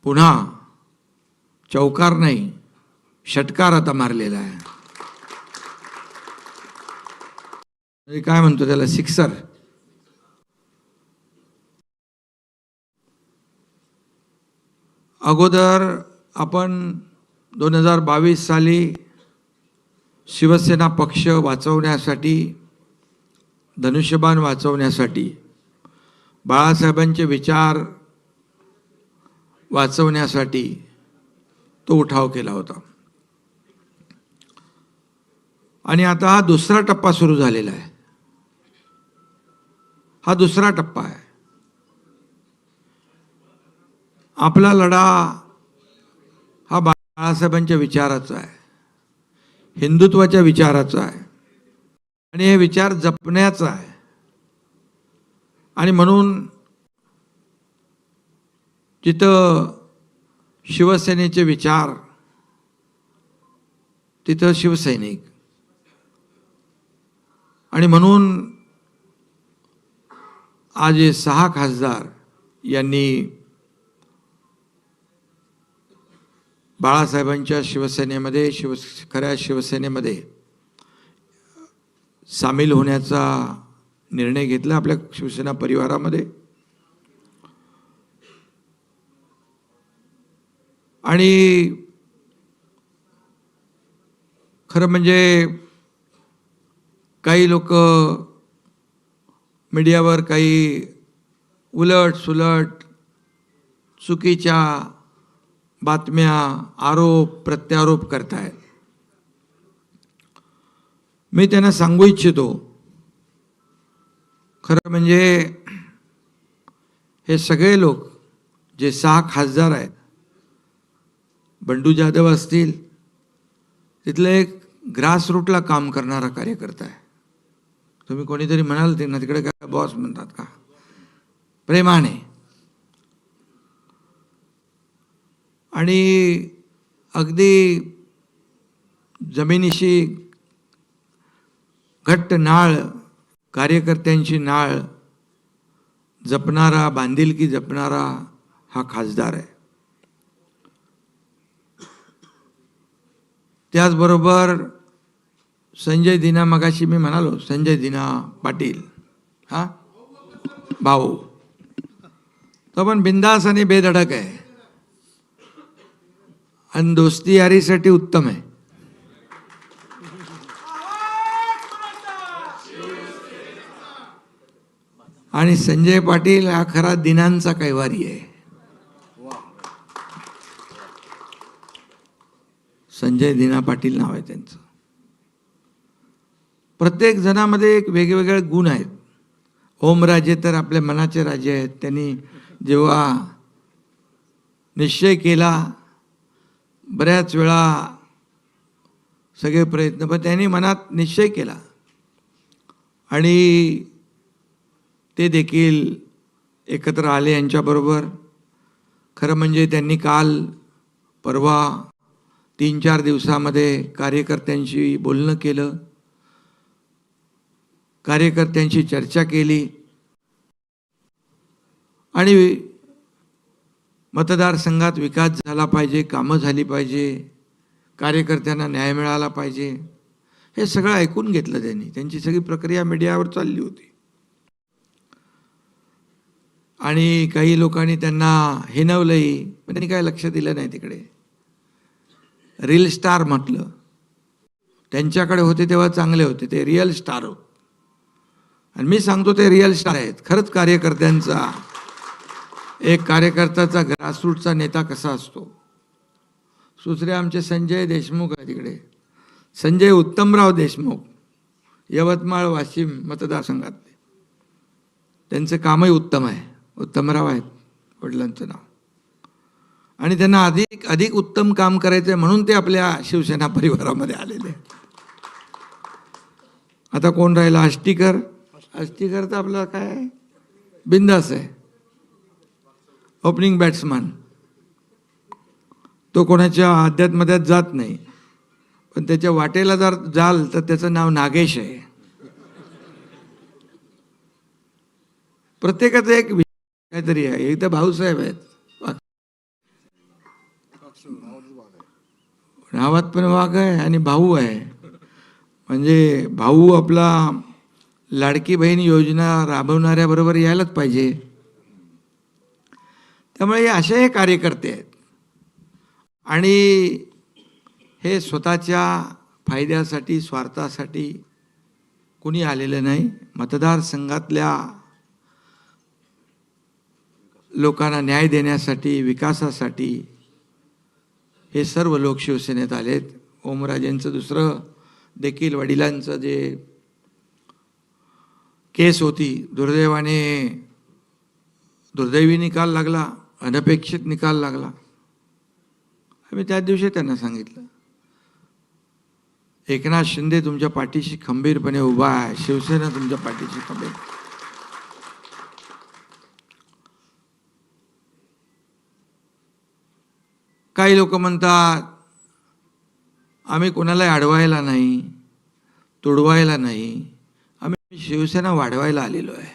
पुन्हा चौकार नाही षटकार आता मारलेला आहे. काय म्हणतो त्याला, सिक्सर. अगोदर आपण 2022 साली शिवसेना पक्ष वाचवण्यासाठी, धनुष्यबाण वाचवण्यासाठी, बाळासाहेबांचे विचार वाचवण्यासाठी तो उठाव केला होता. आणि आता हा दुसरा टप्पा सुरू झालेला आहे. हा दुसरा टप्पा आहे. आपला लढा हा बाळासाहेबांच्या विचाराचा आहे, हिंदुत्वाच्या विचाराचा आहे आणि हे विचार जपण्याचा आहे. आणि म्हणून जिथं शिवसेनेचे विचार तिथं शिवसैनिक. आणि म्हणून आज 6 खासदार यांनी बाळासाहेबांच्या शिवसेनेमध्ये, खऱ्या शिवसेनेमध्ये सामील होण्याचा निर्णय घेतला आपल्या शिवसेना परिवारामध्ये. आणि खरं म्हणजे काही लोक मीडियावर काही उलट सुलट चुकीच्या बातम्या, आरोप प्रत्यारोप करतायत. मी त्यांना सांगू इच्छितो, खरं म्हणजे हे सगळे लोक जे 6 खासदार आहेत, बंडू जाधव असतील, तिथले एक ग्रासरूटला काम करणारा कार्यकर्ता आहे. तुम्ही कोणीतरी म्हणाल ते ना, तिकडे काय बॉस म्हणतात का, प्रेमाने. आणि अगदी जमिनीशी घट्ट नाळ, कार्यकर्त्यांची नाळ जपणारा, बांधिलकी जपणारा हा खासदार आहे. त्याचबरोबर संजय दिना, मगाशी मी म्हणालो संजय दिना पाटील, हा भाऊ, तो पण बिंदास आणि बेधडक आहे आणि दोस्ती यारीसाठी उत्तम आहे. आणि संजय पाटील हा खरा दिनांचा कैवारी आहे. संजय दिना पाटील नाव आहे त्यांचं. प्रत्येक जणामध्ये एक वेगवेगळे गुण आहेत. ओमराजे तर आपल्या मनाचे राजे आहेत. त्यांनी जेव्हा निश्चय केला, बऱ्याच वेळा सगळे प्रयत्न, पण त्यांनी मनात निश्चय केला आणि ते देखील एकत्र आले यांच्याबरोबर. खरं म्हणजे त्यांनी काल परवा 3-4 दिवसामध्ये कार्यकर्त्यांशी बोलणं केलं, कार्यकर्त्यांशी चर्चा केली आणि मतदारसंघात विकास झाला पाहिजे, कामं झाली पाहिजे, कार्यकर्त्यांना न्याय मिळाला पाहिजे, हे सगळं ऐकून घेतलं त्यांनी. त्यांची सगळी प्रक्रिया मीडियावर चालली होती. आणि काही लोकांनी त्यांना हिणवलंही, पण त्यांनी काय लक्ष दिलं नाही तिकडे. रील स्टार म्हटलं, त्यांच्याकडे होते तेव्हा चांगले होते, ते रिअल स्टार होते. आणि मी सांगतो ते रिअल स्टार आहेत. खरंच कार्यकर्त्यांचा, एक कार्यकर्त्याचा ग्रासरूटचा नेता कसा असतो. दुसरे आमचे संजय देशमुख आहे तिकडे, संजय उत्तमराव देशमुख, यवतमाळ वाशिम मतदारसंघातले. त्यांचं कामही उत्तम आहे. उत्तमराव आहेत वडिलांचं नाव. आणि त्यांना अधिक उत्तम काम करायचं आहे म्हणून ते आपल्या शिवसेना परिवारामध्ये आलेले. आता कोण राहिला, आष्टीकर. आष्टीकर तर आपला काय बिंदास आहे, ओपनिंग बॅट्समन. तो कोणाच्या अध्यात्मध्यात जात नाही, पण त्याच्या वाटेला जर जाल तर त्याचं नाव नागेश आहे. प्रत्येकाचं एक काहीतरी आहे. एक तर भाऊसाहेब आहेत, नावात पण वाघ आहे आणि भाऊ आहे. म्हणजे भाऊ आपला लाडकी बहीण योजना राबवणाऱ्याबरोबर यायलाच पाहिजे. त्यामुळे हे असे कार्यकर्ते आहेत आणि हे स्वतःच्या फायद्यासाठी स्वार्थासाठी कुणी आलेलं नाही. मतदारसंघातल्या लोकांना न्याय देण्यासाठी, विकासासाठी हे सर्व लोक शिवसेनेत आलेत. ओमराजेंचं दुसरं देखील वडिलांचं जे केस होती, दुर्दैवी निकाल लागला, अनपेक्षित निकाल लागला. आम्ही त्याच दिवशी त्यांना सांगितलं, एकनाथ शिंदे तुमच्या पाठीशी खंबीरपणे उभा आहे, शिवसेना तुमच्या पाठीशी खंबीर. काही लोक म्हणतात आम्ही कोणाला अडवायला नाही, तुडवायला नाही, आम्ही शिवसेना वाढवायला आलेलो आहे.